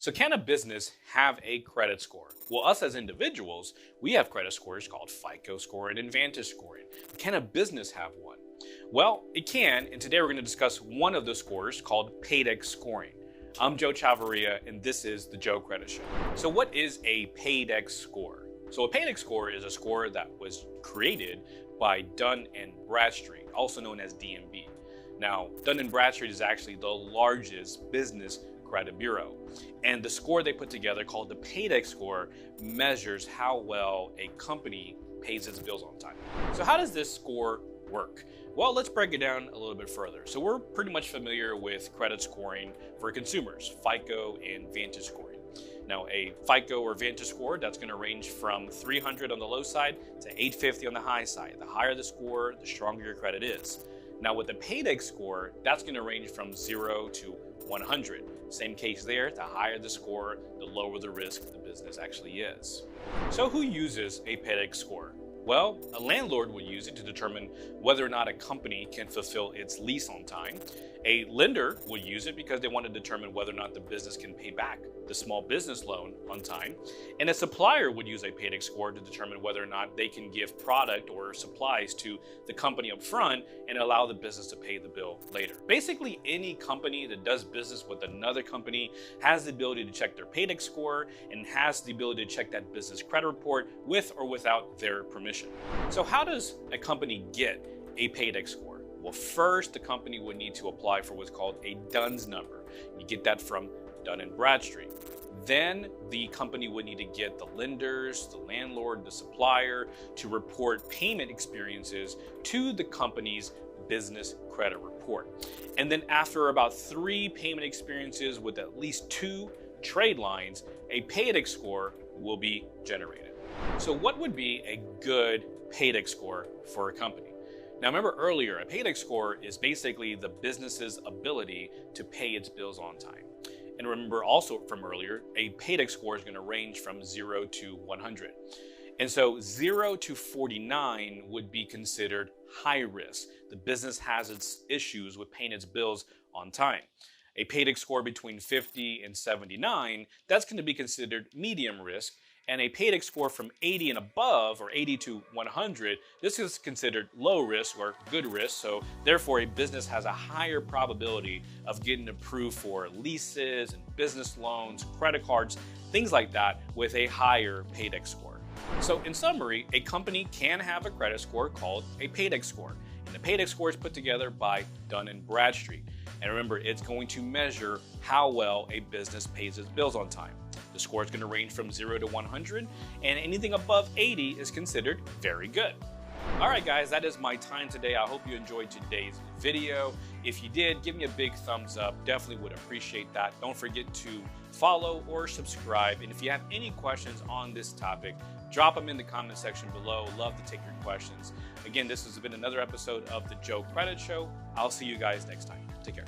So can a business have a credit score? Well, us as individuals, we have credit scores called FICO scoring and Vantage scoring. Can a business have one? Well, it can, and today we're going to discuss one of the scores called Paydex scoring. I'm Joe Chavarria, and this is the Joe Credit Show. So what is a Paydex score? So a Paydex score is a score that was created by Dun & Bradstreet, also known as DNB. Now, Dun & Bradstreet is actually the largest business credit bureau. And the score they put together, called the Paydex score, measures how well a company pays its bills on time. So how does this score work? Well, let's break it down a little bit further. So we're pretty much familiar with credit scoring for consumers, FICO and Vantage scoring. Now, a FICO or Vantage score, that's going to range from 300 on the low side to 850 on the high side. The higher the score, the stronger your credit is. Now, with the Paydex score, that's going to range from 0 to 100. Same case there, the higher the score, the lower the risk the business actually is. So who uses a Paydex score? Well, a landlord would use it to determine whether or not a company can fulfill its lease on time. A lender would use it because they want to determine whether or not the business can pay back the small business loan on time. And a supplier would use a Paydex score to determine whether or not they can give product or supplies to the company up front and allow the business to pay the bill later. Basically, any company that does business with another company has the ability to check their Paydex score and has the ability to check that business credit report with or without their permission. So how does a company get a Paydex score? Well, first, the company would need to apply for what's called a DUNS number. You get that from Dun & Bradstreet. Then the company would need to get the lenders, the landlord, the supplier to report payment experiences to the company's business credit report. And then after about 3 payment experiences with at least 2 trade lines, a Paydex score will be generated. So what would be a good Paydex score for a company? Now, remember earlier, a Paydex score is basically the business's ability to pay its bills on time. And remember also from earlier, a Paydex score is going to range from 0 to 100. And so 0 to 49 would be considered high risk. The business has its issues with paying its bills on time. A Paydex score between 50 and 79, that's going to be considered medium risk. And a Paydex score from 80 and above, or 80 to 100, this is considered low risk or good risk. So therefore, a business has a higher probability of getting approved for leases and business loans, credit cards, things like that with a higher Paydex score. So in summary, a company can have a credit score called a Paydex score. And the Paydex score is put together by Dun & Bradstreet. And remember, it's going to measure how well a business pays its bills on time. The score is going to range from 0 to 100, and anything above 80 is considered very good. All right, guys, that is my time today. I hope you enjoyed today's video. If you did, give me a big thumbs up. Definitely would appreciate that. Don't forget to follow or subscribe. And if you have any questions on this topic, drop them in the comment section below. Love to take your questions. Again, this has been another episode of the Joe Credit Show. I'll see you guys next time. Take care.